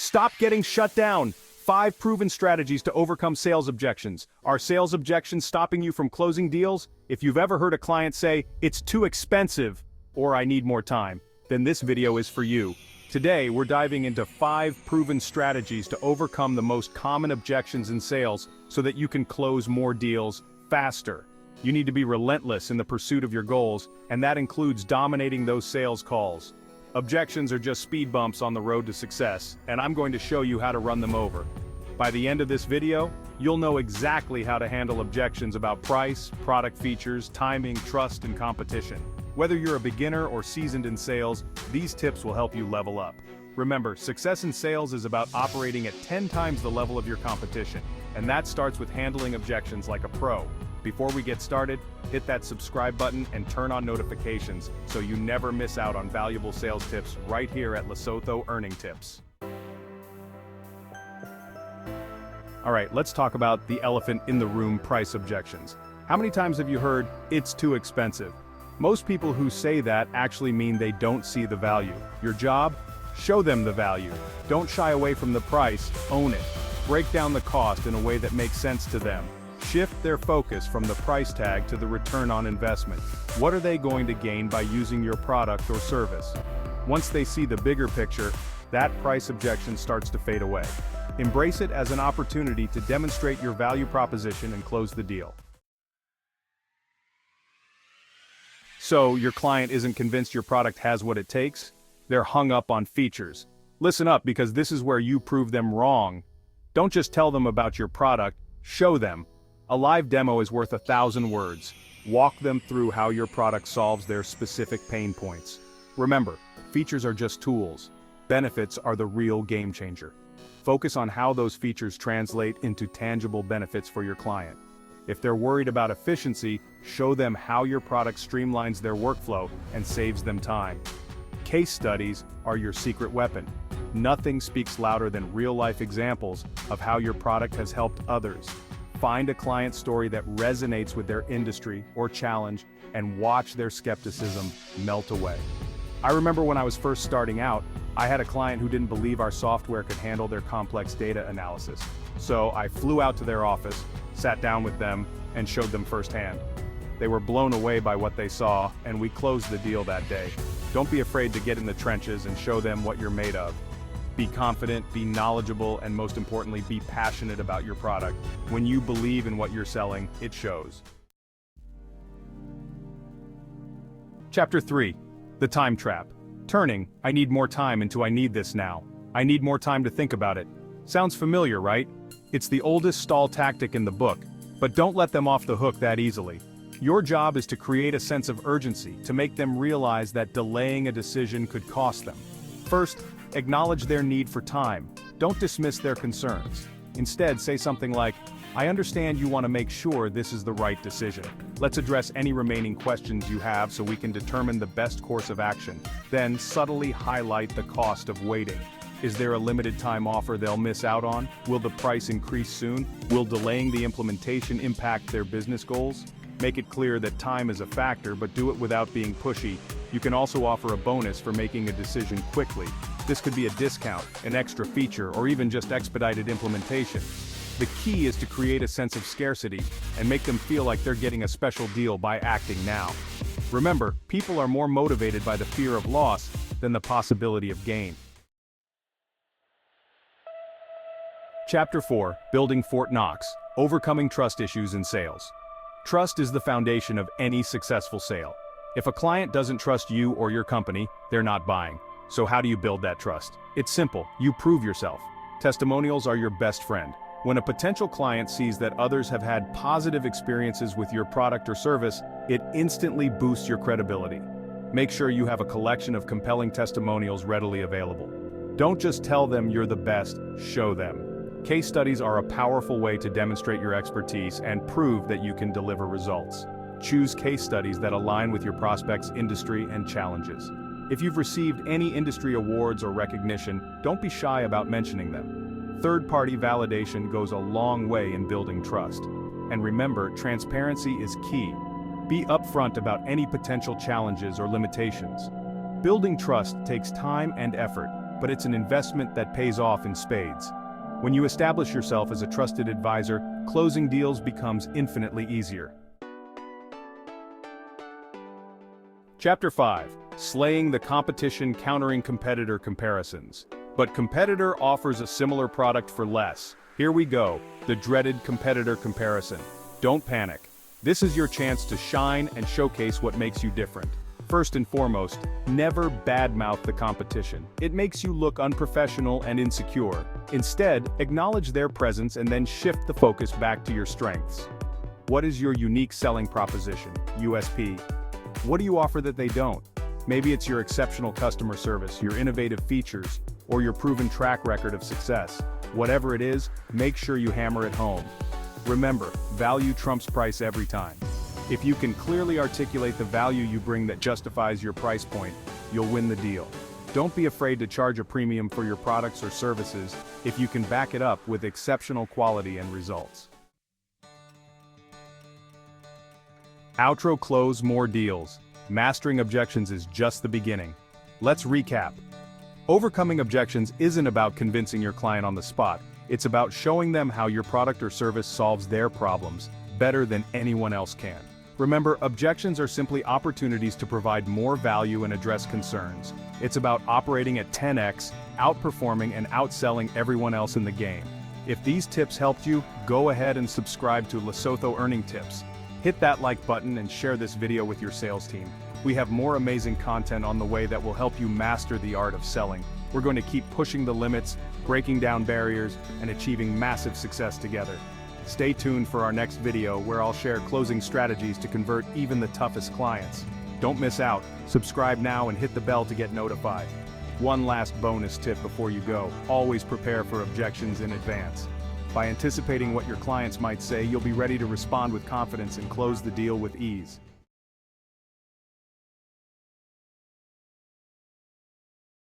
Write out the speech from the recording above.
Stop getting shut down. 5 proven strategies to overcome sales objections. Are sales objections stopping you from closing deals? If you've ever heard a client say, "It's too expensive," or "I need more time," then this video is for you. Today, we're diving into 5 proven strategies to overcome the most common objections in sales so that you can close more deals faster. You need to be relentless in the pursuit of your goals, and that includes dominating those sales calls. Objections are just speed bumps on the road to success, and I'm going to show you how to run them over. By the end of this video, you'll know exactly how to handle objections about price, product features, timing, trust, and competition. Whether you're a beginner or seasoned in sales, these tips will help you level up. Remember, success in sales is about operating at 10 times the level of your competition, and that starts with handling objections like a pro. Before we get started, hit that subscribe button and turn on notifications so you never miss out on valuable sales tips right here at Lesotho Earning Tips. Alright, let's talk about the elephant in the room: price objections. How many times have you heard, "It's too expensive"? Most people who say that actually mean they don't see the value. Your job? Show them the value. Don't shy away from the price, own it. Break down the cost in a way that makes sense to them. Shift their focus from the price tag to the return on investment. What are they going to gain by using your product or service? Once they see the bigger picture, that price objection starts to fade away. Embrace it as an opportunity to demonstrate your value proposition and close the deal. So, your client isn't convinced your product has what it takes? They're hung up on features. Listen up, because this is where you prove them wrong. Don't just tell them about your product, show them. A live demo is worth 1,000 words. Walk them through how your product solves their specific pain points. Remember, features are just tools. Benefits are the real game changer. Focus on how those features translate into tangible benefits for your client. If they're worried about efficiency, show them how your product streamlines their workflow and saves them time. Case studies are your secret weapon. Nothing speaks louder than real-life examples of how your product has helped others. Find a client story that resonates with their industry or challenge and watch their skepticism melt away. I remember when I was first starting out, I had a client who didn't believe our software could handle their complex data analysis. So I flew out to their office, sat down with them, and showed them firsthand. They were blown away by what they saw, and we closed the deal that day. Don't be afraid to get in the trenches and show them what you're made of. Be confident, be knowledgeable, and most importantly, be passionate about your product. When you believe in what you're selling, it shows. Chapter 3. The Time Trap. Turning "I need more time" into "I need this now. I need more time to think about it." Sounds familiar, right? It's the oldest stall tactic in the book, but don't let them off the hook that easily. Your job is to create a sense of urgency, to make them realize that delaying a decision could cost them. First, acknowledge their need for time. Don't dismiss their concerns. Instead, say something like, "I understand you want to make sure this is the right decision. Let's address any remaining questions you have so we can determine the best course of action." Then subtly highlight the cost of waiting. Is there a limited time offer they'll miss out on? Will the price increase soon? Will delaying the implementation impact their business goals? Make it clear that time is a factor, but do it without being pushy. You can also offer a bonus for making a decision quickly. This could be a discount, an extra feature, or even just expedited implementation. The key is to create a sense of scarcity and make them feel like they're getting a special deal by acting now. Remember, people are more motivated by the fear of loss than the possibility of gain. Chapter 4. Building Fort Knox. Overcoming trust issues in sales. Trust is the foundation of any successful sale. If a client doesn't trust you or your company, they're not buying. So how do you build that trust? It's simple. You prove yourself. Testimonials are your best friend. When a potential client sees that others have had positive experiences with your product or service, it instantly boosts your credibility. Make sure you have a collection of compelling testimonials readily available. Don't just tell them you're the best, show them. Case studies are a powerful way to demonstrate your expertise and prove that you can deliver results. Choose case studies that align with your prospect's industry and challenges. If you've received any industry awards or recognition, don't be shy about mentioning them. Third-party validation goes a long way in building trust. And remember, transparency is key. Be upfront about any potential challenges or limitations. Building trust takes time and effort, but it's an investment that pays off in spades. When you establish yourself as a trusted advisor, closing deals becomes infinitely easier. Chapter 5. Slaying the competition, countering competitor comparisons. But competitor offers a similar product for less. Here we go, the dreaded competitor comparison. Don't panic. This is your chance to shine and showcase what makes you different. First and foremost, never badmouth the competition. It makes you look unprofessional and insecure. Instead, acknowledge their presence and then shift the focus back to your strengths. What is your unique selling proposition, USP? What do you offer that they don't? Maybe it's your exceptional customer service, your innovative features, or your proven track record of success. Whatever it is, make sure you hammer it home. Remember, value trumps price every time. If you can clearly articulate the value you bring that justifies your price point, you'll win the deal. Don't be afraid to charge a premium for your products or services if you can back it up with exceptional quality and results. Outro: close more deals. Mastering objections is just the beginning. Let's recap. Overcoming objections isn't about convincing your client on the spot. It's about showing them how your product or service solves their problems better than anyone else can. Remember, objections are simply opportunities to provide more value and address concerns. It's about operating at 10x, outperforming and outselling everyone else in the game. If these tips helped you, go ahead and subscribe to Lesotho Earning Tips. Hit that like button and share this video with your sales team. We have more amazing content on the way that will help you master the art of selling. We're going to keep pushing the limits, breaking down barriers, and achieving massive success together. Stay tuned for our next video where I'll share closing strategies to convert even the toughest clients. Don't miss out. Subscribe now and hit the bell to get notified. One last bonus tip before you go: always prepare for objections in advance. By anticipating what your clients might say, you'll be ready to respond with confidence and close the deal with ease.